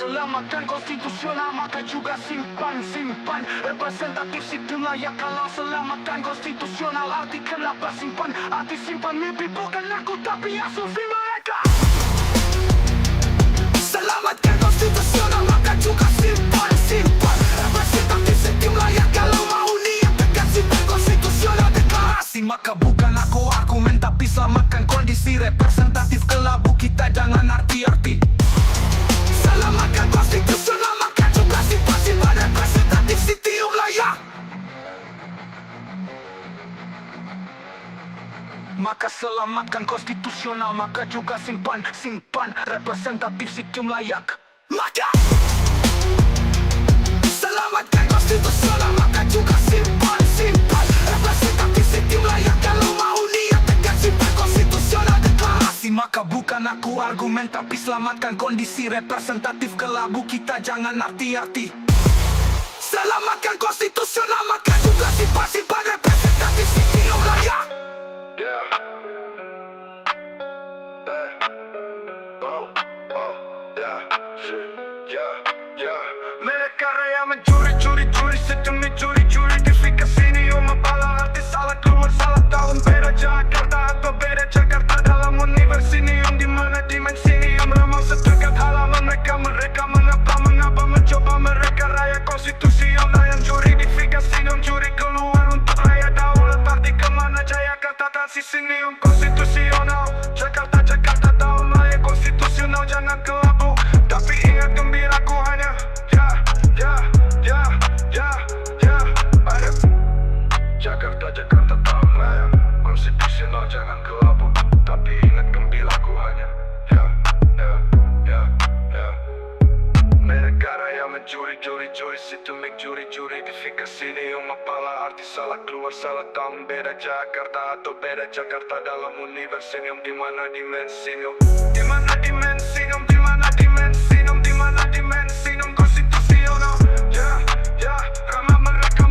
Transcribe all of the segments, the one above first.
selamatkan konstitusional, maka juga simpan representatif sistem layak. Kalau selamatkan konstitusional, arti kenapa simpan? Arti simpan mimpi bukan aku tapi asumsi mereka. Selamatkan konstitusional, maka juga simpan representatif sistem layak. Kalau mau niat tegak simpan konstitusional deklarasi, maka bukan aku argumen tapi selamatkan kondisi representatif kelabu kita, jangan arti-arti. Selamatkan konstitusional, maka juga simpan representatif sistem layak. Maka selamatkan konstitusional, maka juga simpan representatif sistem layak. Maka selamatkan konstitusional, maka juga simpan representatif sistem layak. Kalau mau niat tegak simpan konstitusional deklarasi, maka bukan aku argumen tapi selamatkan kondisi representatif kelabu kita, jangan arti-arti. Selamatkan konstitusional, maka juga simpan representatif sistem layak. Mereka raya mencuri-curi sistem curi-curidifikasi nium apalah arti salah keluar salah tahun. Beda Jakarta atau beda Jakarta dalam universinium, dimana dimensinium ramal sedekat halaman mereka mengapa mencoba mereka raya konstitusional yang curidifikasi nium curi keluar untuk raya daulat. Arti kemana Jakarta transisinium konstitusional. Jakarta tahun raya konstitusional, jangan kelabu tapi ingat gembiraku hanya Jakarta tahun raya konstitusional, jangan kelabu tapi ingat gembiraku hanya mereka raya mencuri-curi sistemik curi-curidifikasi nium apalah arti salah keluar salah tahun. Beda Jakarta atau beda Jakarta dalam universinium, dimana dimensinium konstitusional. Ramah mereka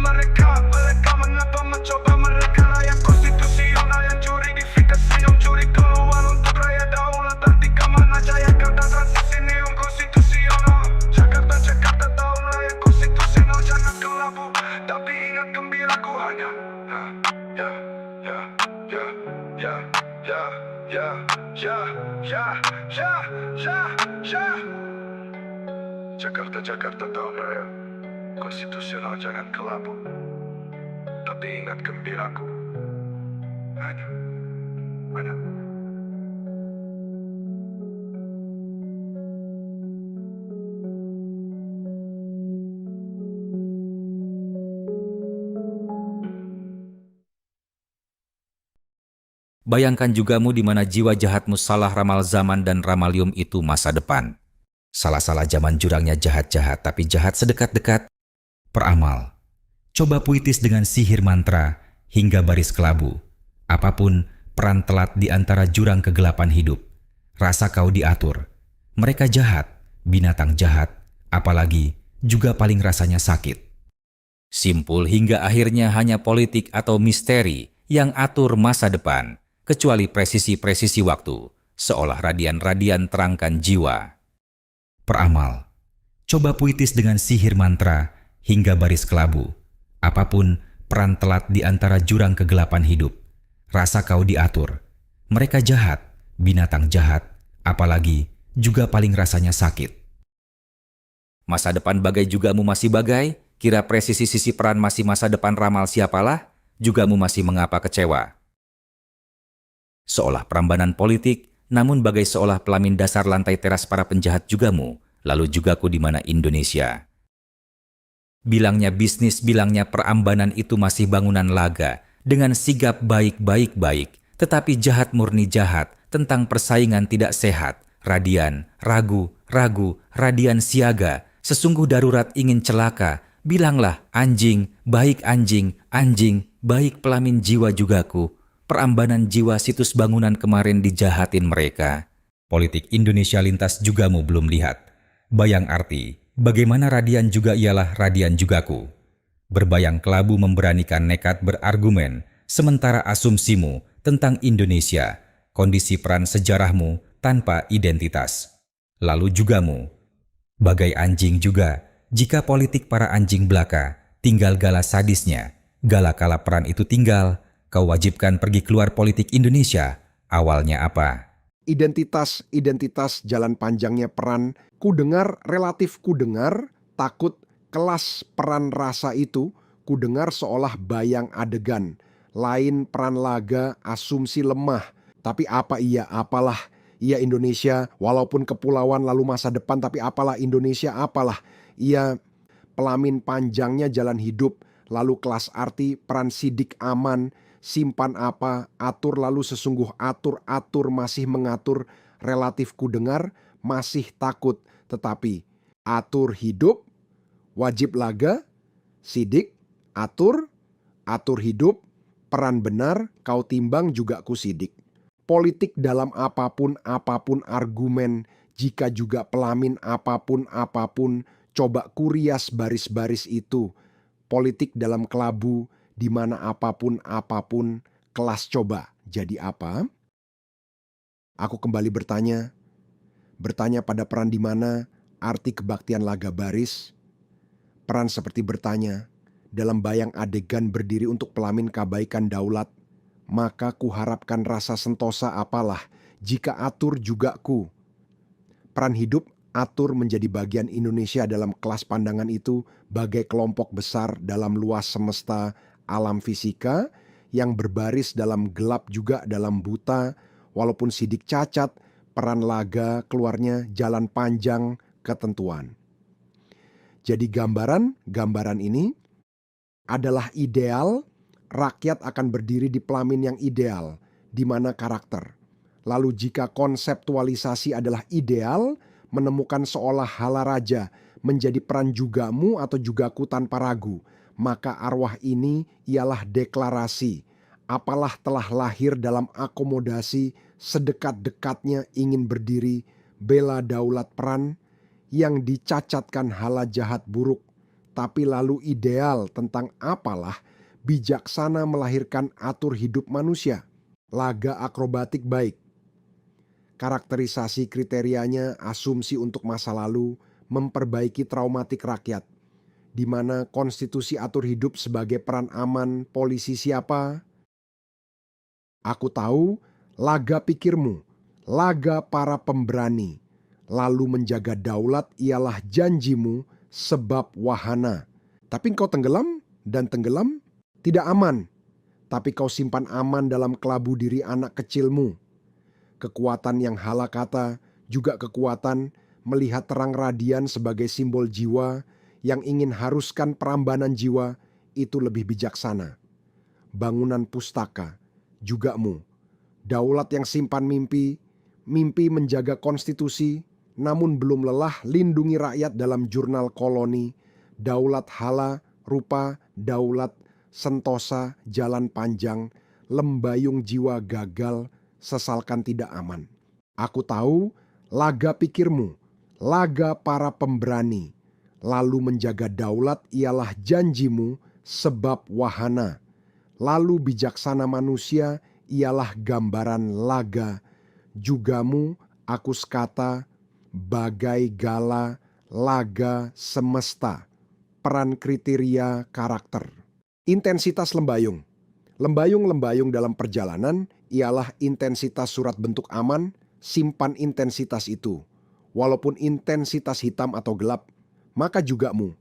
mengapa mencoba mereka raya konstitusional yang curidifikasi nium curi keluar untuk raya daulat. Arti kemana Jakarta transisinium konstitusional. Jakarta tahun raya konstitusional, jangan kelabu tapi ingat gembiraku hanya Jakarta tahun raya konstitusional, jangan kelabu tapi ingat gembiraku hanya Bayangkan jugamu di mana jiwa jahatmu salah ramal zaman dan ramalium itu masa depan. Salah-salah zaman jurangnya jahat-jahat tapi jahat sedekat-dekat. Peramal, coba puitis dengan sihir mantra hingga baris kelabu. Apapun peran telat di antara jurang kegelapan hidup. Rasa kau diatur. Mereka jahat, binatang jahat, apalagi juga paling rasanya sakit. Simpul hingga akhirnya hanya politik atau misteri yang atur masa depan. Kecuali presisi-presisi waktu, seolah radian-radian terangkan jiwa. Peramal, coba puitis dengan sihir mantra hingga baris kelabu. Apapun peran telat di antara jurang kegelapan hidup. Rasa kau diatur. Mereka jahat, binatang jahat, apalagi juga paling rasanya sakit. Masa depan bagai jugamu masih bagai, kira presisi sisi peran masih masa depan ramal siapalah, jugamu masih mengapa kecewa. Seolah perambanan politik, namun bagai seolah pelamin dasar lantai teras para penjahat jugamu, lalu jugaku di mana Indonesia. Bilangnya bisnis, bilangnya perambanan itu masih bangunan laga, dengan sigap baik-baik-baik, tetapi jahat murni jahat, tentang persaingan tidak sehat, radian, ragu, radian siaga, sesungguh darurat ingin celaka, bilanglah anjing, baik pelamin jiwa jugaku. Perambanan jiwa situs bangunan kemarin dijahatin mereka. Politik Indonesia lintas jugamu belum lihat. Bayang arti, bagaimana radian juga ialah radian jugaku. Berbayang kelabu memberanikan nekat berargumen, sementara asumsimu tentang Indonesia, kondisi peran sejarahmu tanpa identitas. Lalu jugamu, Bagai anjing juga, jika politik para anjing belaka, tinggal gala sadisnya. Gala kala peran itu tinggal, kau wajibkan pergi keluar politik Indonesia. Awalnya apa? Identitas jalan panjangnya peran, ku dengar, takut kelas peran rasa itu, ku dengar seolah bayang adegan. Lain peran laga, asumsi lemah. Tapi apa iya, apalah. Iya Indonesia, walaupun kepulauan lalu masa depan, tapi apalah Indonesia, apalah. Iya pelamin panjangnya jalan hidup, lalu kelas arti peran sidik aman, simpan apa, atur lalu sesungguh atur masih mengatur, relatif ku dengar, masih takut, tetapi atur hidup, wajib laga, sidik, atur hidup, peran benar, kau timbang juga ku sidik. Politik dalam apapun argumen, jika juga pelamin apapun, coba kurias baris-baris itu. Politik dalam kelabu, di mana apapun, kelas coba jadi apa? Aku kembali bertanya pada peran di mana arti kebaktian laga baris. Peran seperti bertanya, dalam bayang adegan berdiri untuk pelamin kebaikan daulat, maka kuharapkan rasa sentosa apalah, jika atur juga ku. Peran hidup atur menjadi bagian Indonesia dalam kelas pandangan itu bagai kelompok besar dalam luas semesta alam fisika yang berbaris dalam gelap juga dalam buta, walaupun sidik cacat, peran laga keluarnya jalan panjang ketentuan. Jadi gambaran ini adalah ideal. Rakyat akan berdiri di pelamin yang ideal, di mana karakter. Lalu jika konseptualisasi adalah ideal, menemukan seolah hala raja, menjadi peran jugamu atau jugaku tanpa ragu, maka arwah ini ialah deklarasi. Apalah telah lahir dalam akomodasi, sedekat-dekatnya ingin berdiri, bela daulat peran, yang dicacatkan hala jahat buruk, tapi lalu ideal tentang apalah, bijaksana melahirkan atur hidup manusia, laga akrobatik baik. Karakterisasi kriterianya asumsi untuk masa lalu, memperbaiki traumatik rakyat, di mana konstitusi atur hidup sebagai peran aman polisi siapa? Aku tahu, laga pikirmu, laga para pemberani, lalu menjaga daulat ialah janjimu sebab wahana. Tapi engkau tenggelam dan tenggelam, tidak aman, tapi kau simpan aman dalam kelabu diri anak kecilmu. Kekuatan yang hala kata, juga kekuatan melihat terang radian sebagai simbol jiwa yang ingin haruskan perambanan jiwa, itu lebih bijaksana. Bangunan pustaka, jugamu. Daulat yang simpan mimpi menjaga konstitusi, namun belum lelah lindungi rakyat dalam jurnal koloni. Daulat hala, rupa, daulat sentosa, jalan panjang, lembayung jiwa gagal, sesalkan tidak aman. Aku tahu, laga pikirmu, laga para pemberani, lalu menjaga daulat ialah janjimu sebab wahana. Lalu bijaksana manusia ialah gambaran laga, jugamu aku sekata, bagai gala, laga semesta, peran kriteria karakter. Intensitas lembayung. Lembayung dalam perjalanan ialah intensitas surat bentuk aman, simpan intensitas itu. Walaupun intensitas hitam atau gelap, maka jugamu.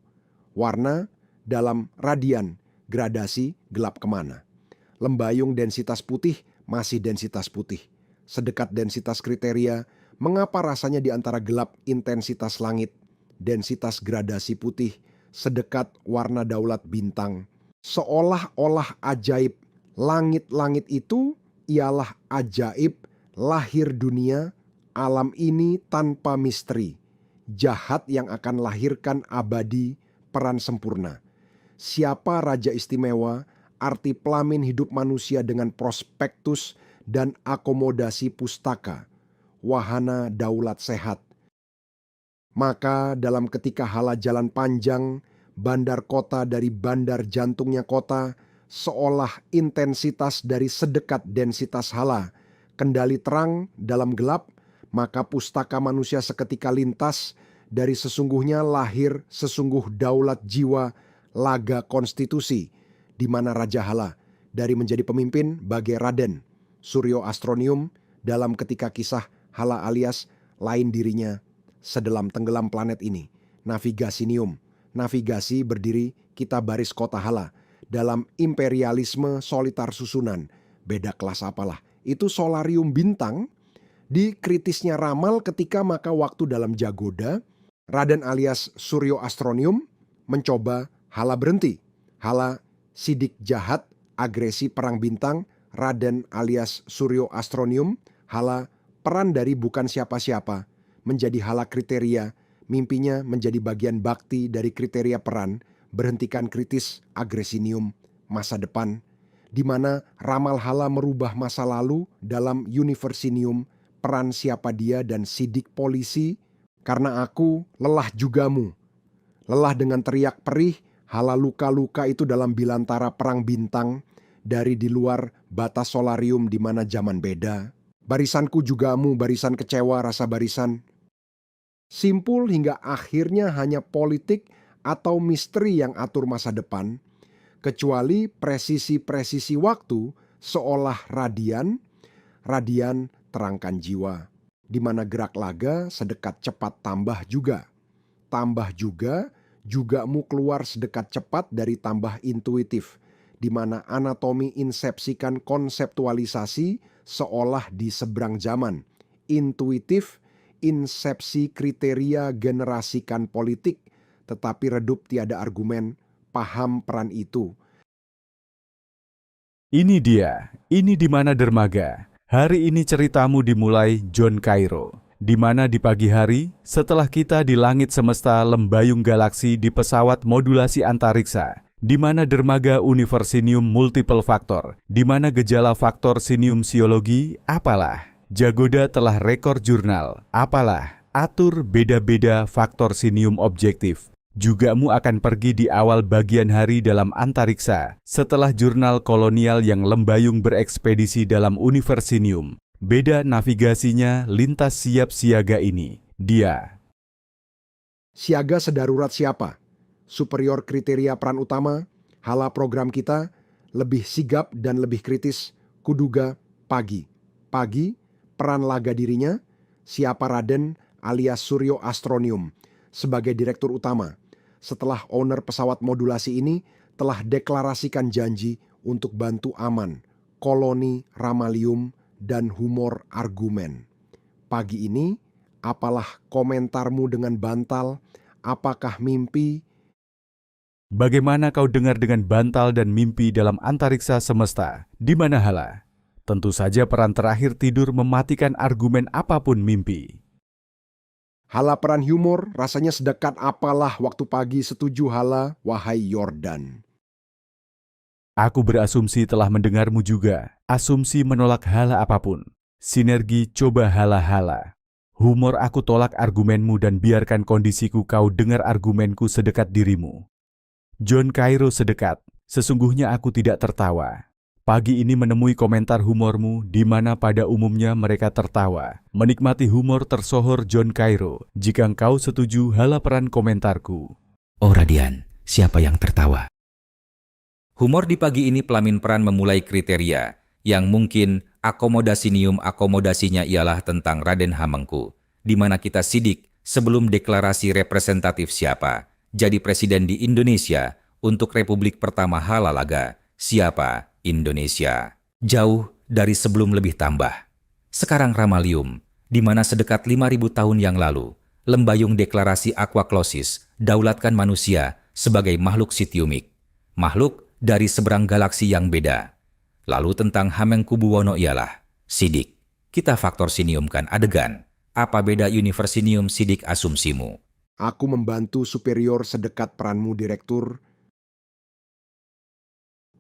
Warna dalam radian, gradasi gelap kemana. Lembayung densitas putih, masih densitas putih. Sedekat densitas kriteria, mengapa rasanya di antara gelap intensitas langit, densitas gradasi putih, sedekat warna daulat bintang. Seolah-olah ajaib, langit-langit itu ialah ajaib, lahir dunia, alam ini tanpa misteri. Jahat yang akan lahirkan abadi, peran sempurna. Siapa raja istimewa, arti pelamin hidup manusia dengan prospektus dan akomodasi pustaka. Wahana daulat sehat. Maka dalam ketika hala jalan panjang, bandar kota dari bandar jantungnya kota, seolah intensitas dari sedekat densitas hala, kendali terang dalam gelap, maka pustaka manusia seketika lintas dari sesungguhnya lahir sesungguh daulat jiwa laga konstitusi, di mana Raja Hala dari menjadi pemimpin bagai Raden Suryo Astronium dalam ketika kisah Hala alias lain dirinya sedalam tenggelam planet ini. Navigasinium, navigasi berdiri kita baris kota Hala dalam imperialisme solitar susunan. Beda kelas apalah, itu solarium bintang. Di kritisnya ramal ketika maka waktu dalam Jagoda, Raden alias Suryo Astronium mencoba Hala berhenti. Hala sidik jahat, agresi perang bintang, Raden alias Suryo Astronium, Hala peran dari bukan siapa-siapa, menjadi Hala kriteria, mimpinya menjadi bagian bakti dari kriteria peran, berhentikan kritis agresinium masa depan, di mana ramal Hala merubah masa lalu dalam Universinium, peran siapa dia dan sidik polisi, karena aku lelah jugamu. Lelah dengan teriak perih, Hala luka-luka itu dalam bilantara perang bintang, dari di luar batas solarium di mana zaman beda. Barisanku jugamu, barisan kecewa rasa barisan. Simpul hingga akhirnya hanya politik atau misteri yang atur masa depan, kecuali presisi-presisi waktu seolah radian terangkan jiwa, di mana gerak laga sedekat cepat tambah juga. Tambah jugamu keluar sedekat cepat dari tambah intuitif, di mana anatomi insepsikan konseptualisasi seolah di seberang zaman. Intuitif, insepsi kriteria generasikan politik, tetapi redup tiada argumen, paham peran itu. Ini dia, ini di mana dermaga. Hari ini ceritamu dimulai John Cairo, di mana di pagi hari, setelah kita di langit semesta lembayung galaksi di pesawat modulasi antariksa, di mana dermaga Universinium multiple faktor, di mana gejala faktor sinium-siologi, apalah, Jagoda telah rekor jurnal, apalah, atur beda-beda faktor sinium objektif. Jugamu akan pergi di awal bagian hari dalam antariksa, setelah jurnal kolonial yang lembayung berekspedisi dalam Universinium. Beda navigasinya lintas siap siaga ini. Dia. Siaga sedarurat siapa? Superior kriteria peran utama, Hala program kita, lebih sigap dan lebih kritis, kuduga pagi. Pagi, peran laga dirinya, siapa Raden alias Suryo Astronium, sebagai direktur utama. Setelah owner pesawat modulasi ini telah deklarasikan janji untuk bantu aman, koloni Ramalium, dan humor argumen. Pagi ini, apalah komentarmu dengan bantal? Apakah mimpi? Bagaimana kau dengar dengan bantal dan mimpi dalam antariksa semesta? Di mana Hala? Tentu saja peran terakhir tidur mematikan argumen apapun mimpi. Hala peran humor rasanya sedekat apalah waktu pagi, setuju Hala, wahai Yordan. Aku berasumsi telah mendengarmu juga. Asumsi menolak Hala apapun. Sinergi coba Hala-Hala. Humor aku tolak argumenmu dan biarkan kondisiku kau dengar argumenku sedekat dirimu. John Cairo sedekat, sesungguhnya aku tidak tertawa. Pagi ini menemui komentar humormu di mana pada umumnya mereka tertawa. Menikmati humor tersohor John Cairo, jika engkau setuju Hala peran komentarku. Oh Radian, siapa yang tertawa? Humor di pagi ini pelamin peran memulai kriteria, yang mungkin akomodasinya ialah tentang Raden Hamengku, di mana kita sidik sebelum deklarasi representatif siapa, jadi presiden di Indonesia untuk Republik Pertama Hala Laga, siapa? Indonesia. Jauh dari sebelum lebih tambah. Sekarang Ramalium, di mana sedekat 5.000 tahun yang lalu, lembayung deklarasi aquaclosis, daulatkan manusia sebagai makhluk sitiumik. Makhluk dari seberang galaksi yang beda. Lalu tentang Hamengkubuwono ialah, sidik, kita faktor siniumkan adegan. Apa beda Universinium sidik asumsimu? Aku membantu superior sedekat peranmu direktur.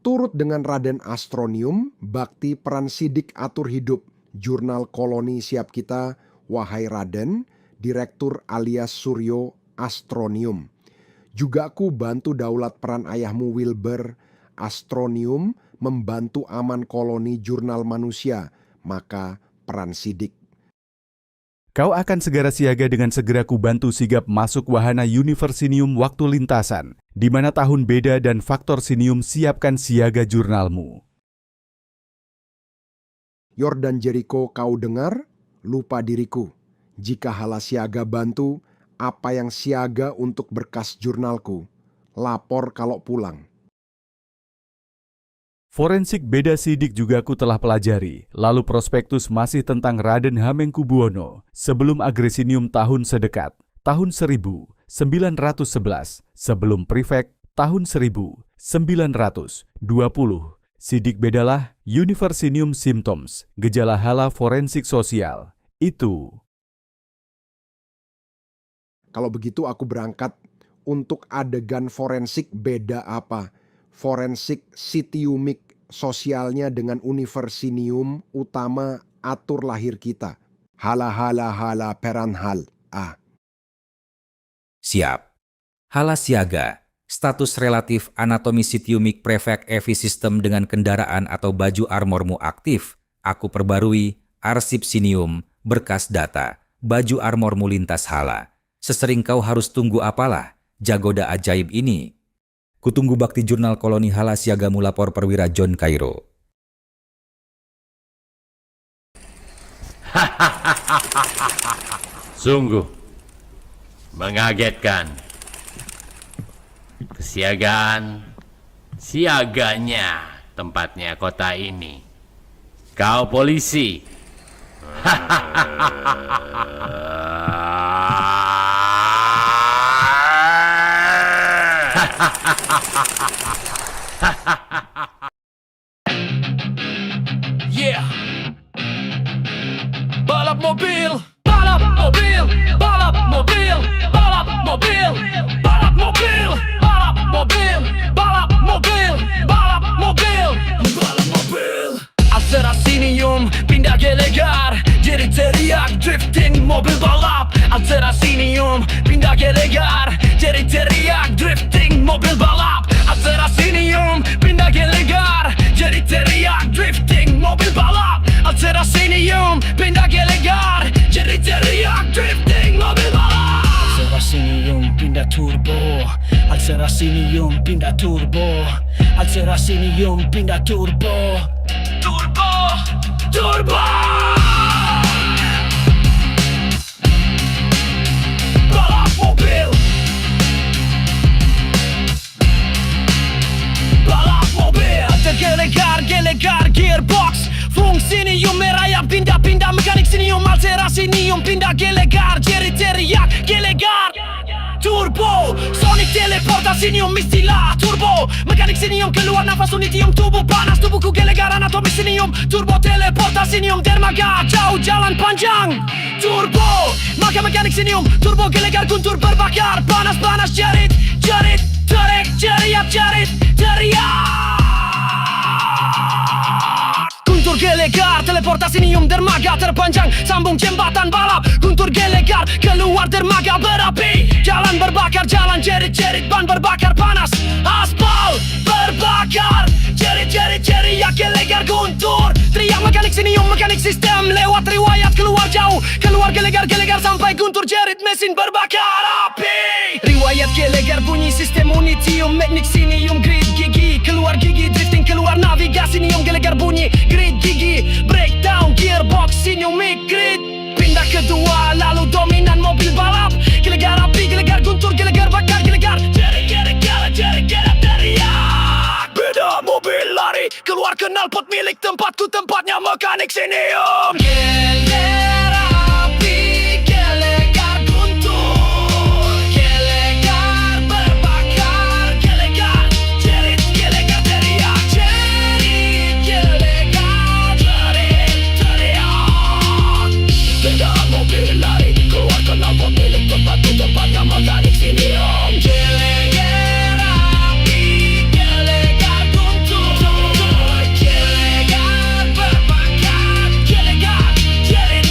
Turut dengan Raden Astronium, bakti peran sidik atur hidup, jurnal koloni siap kita, wahai Raden, direktur alias Suryo Astronium. Juga aku bantu daulat peran ayahmu Wilbur Astronium, membantu aman koloni jurnal manusia, maka peran sidik. Kau akan segera siaga dengan segera kubantu sigap masuk wahana Universinium waktu lintasan, di mana tahun beda dan faktor sinium siapkan siaga jurnalmu. Yordan Jericho kau dengar? Lupa diriku. Jika hala siaga bantu, apa yang siaga untuk berkas jurnalku? Lapor kalau pulang. Forensik beda sidik juga aku telah pelajari, lalu prospektus masih tentang Raden Hamengkubuwono sebelum Agresinium tahun sedekat, tahun 1911, sebelum Prefek tahun 1920. Sidik bedalah Universinium Symptoms, gejala hala forensik sosial. Itu. Kalau begitu aku berangkat. Untuk adegan forensik beda apa? Forensik sitiumik sosialnya dengan Universinium utama atur lahir kita. Hala peranhal. Siap. Hala siaga, status relatif anatomi sitiumik prefek EVI sistem dengan kendaraan atau baju armormu aktif. Aku perbarui, arsip sinium, berkas data, baju armormu lintas hala. Sesering kau harus tunggu apalah, jagoda ajaib ini. Kutunggu bakti jurnal koloni hala siagamu lapor perwira John Cairo. Sungguh mengagetkan. Kesiagaan, siaganya tempatnya kota ini. Kau polisi. Yeah. Balap mobil, balap mobil, balap mobil, balap mobil, balap mobil, balap mobil, balap mobil, balap mobil, balap mobil. Acerasinium pindah gelegar, jadi teriak drifting mobil balap. Acerasinium pindah gelegar, jadi teriak drifting mobil balap. Acerasinium pindah gelegar, jadi teriak drifting mobil balap. Acerasinium pindah gelegar, jadi teriak drifting mobil balap. Acerasinium pindah turbo, Acerasinium pindah turbo, Acerasinium pindah turbo, turbo, turbo. Balap mobil, balap mobil. Gelegar gearbox, fungsinium merayap pindah mekanik sinium. Acerasinium pindah gelegar, jadi teriak gelegar. Turbo, sonic teleportasinium istilah turbo. Mekanik sinium keluar nafas unitium tubuh panas. Tubuhku gelegar anatomi sinium. Turbo teleportasinium dermaga jauh jalan panjang. Turbo, maka mekanik sinium. Turbo gelegar guntur berbakar. Panas jerit, tarik, jeriap, teriak. Guntur gelegar, teleportasinium dermaga terpanjang. Sambung jembatan balap, guntur gelegar. Keluar dermaga berapi. Jalan berbakar, jalan jerit, ban berbakar panas. Aspal berbakar, jerit, ya gelegar guntur. Teriak mekanik sinium, mekanik sistem. Lewat riwayat keluar jauh. Keluar gelegar sampai guntur jerit mesin berbakar api. Riwayat gelegar bunyi sistem unitium. Teknik sinium grid gigi. Keluar gigi drifting, keluar navigasi sinium gelegar bunyi grid gigi. Breakdown gearbox sinium grid. Pindah kedua lalu dominan mobil balap. Gelegar api, gelegar guntur, gelegar bakar, gelegar jerit, teriak. Beda mobil lari keluar knalpot milik tempatku, tempatnya mekanik sinium. Gelegar api, gelegar guntur, gelegar berbakar, gelegar jerit, teriak. Beda mobil lari keluar knalpot milik tempatku, tempatnya mekanik sinium. Gelegar api, gelegar guntur, gelegar berbakar, gelegar jerit,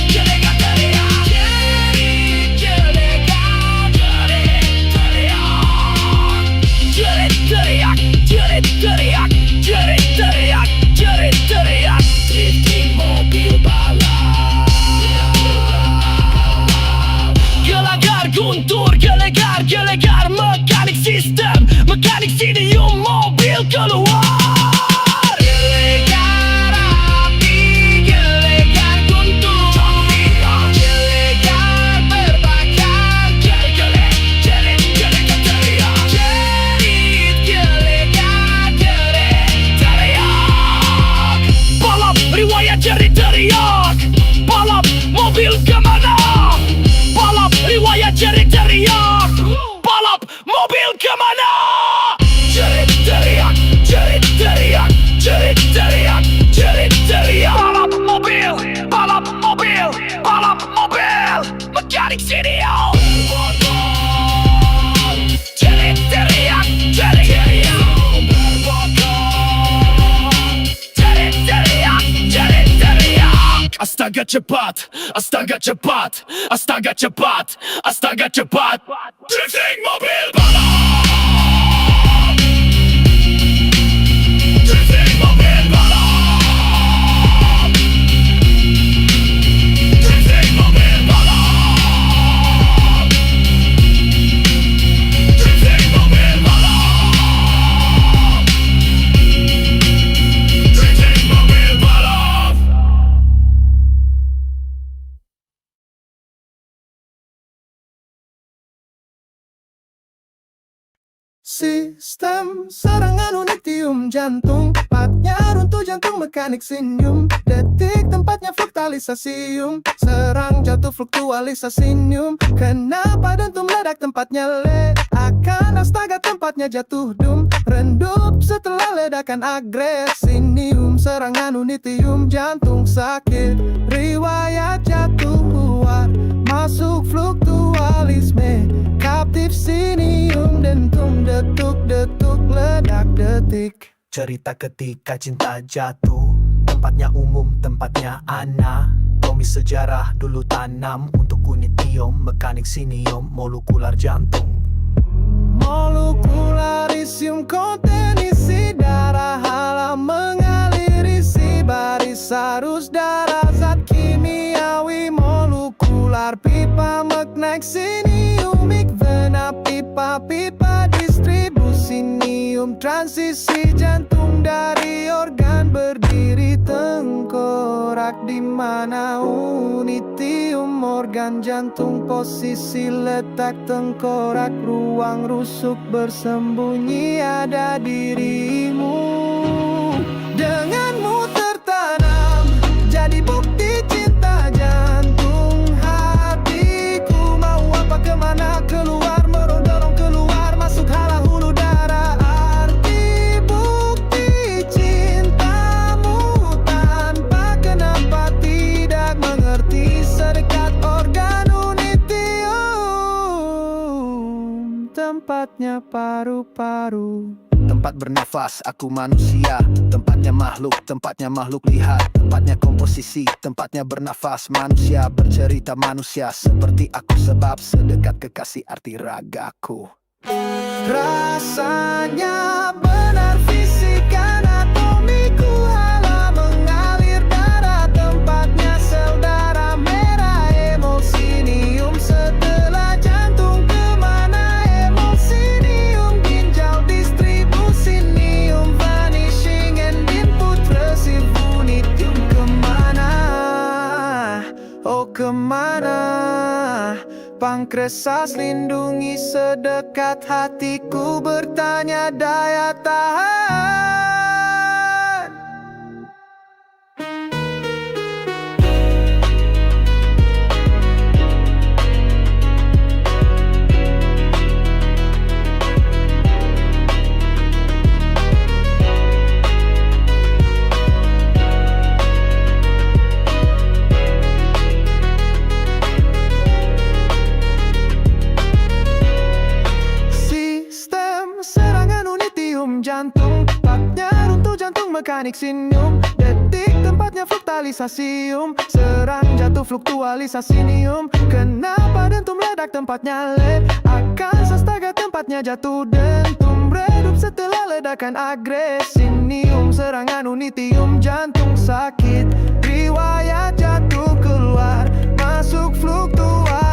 guntur gelegar mekanik sistem, mekanik sinium mobil keluar. Gelegar api, gelegar guntur, gelegar berbakar, jerit teriak, teriak. Balap riwayat jerit teriak, balap mobil kemana? Balap riwayat jerit teriak, balap mobil kemana? Jerit teriak, jerit teriak, jerit teriak, jerit teriak. Balap mobil, balap mobil, balap mobil, mekanik sinium. Jerit teriak, jerit teriak, jerit teriak, jerit teriak. Astaga cepat, astaga cepat, astaga cepat, astaga cepat. Drifting mobil balap. Drifting mobil balap. Drifting mobil balap. Drifting mobil balap. Drifting mobil balap. Sistem serangan unitium jantung, tempatnya runtuh jantung mekanik sinium. Detik tempatnya fluktalisasium, serang jatuh fluktualisasium. Kenapa dentum ledak tempatnya akan astaga tempatnya jatuh dum. Rendup setelah ledakan agresinium, serangan unitium jantung sakit. Riwayat jatuh keluar, masuk fluktualisme. Kaptif sinium dentum detuk-detuk ledak detik. Cerita ketika cinta jatuh, tempatnya umum, tempatnya anatomi sejarah dulu tanam untuk unitium, mekanik sinium, molekular jantung. Molekularisium konten isi darah, halam mengalir isi baris arus darah, zat kimiawi molekular pipa mekanik siniumik vena pipa distribusinium, transisi jantung dari organ berdiri tengkorak, di mana unitium organ jantung posisi letak tengkorak, ruang rusuk bersembunyi ada dirimu. Denganmu tertanam jadi bukti cinta jantung hatiku. Mau apa kemana keluar, dorong keluar masuk hala hulu darah. Arti bukti cintamu tanpa kenapa tidak mengerti sedekat organ unitium, tempatnya paru-paru. Tempat bernafas, aku manusia. Tempatnya makhluk lihat. Tempatnya komposisi, tempatnya bernafas. Manusia bercerita manusia seperti aku, sebab sedekat kekasih arti ragaku. Rasanya benar fisik anatomiku, hala mengalir darah. Tempatnya sel darah merah, emulsinium setelah jantung kemana? Emulsinium ginjal distribusinium, vanishing and input receive unitium. Kemana? Oh kemana? Pankreas lindungi sedekat hatiku, bertanya daya tahan. Jantung, tempatnya runtuh jantung mekanik sinium. Detik tempatnya fluktalisasium, serang jatuh fluktualisasinium. Kenapa dentum ledak tempatnya akan astaga tempatnya jatuh dentum. Redup setelah ledakan agresinium, serangan unitium jantung sakit. Riwayat jatuh keluar, masuk fluktualisasium.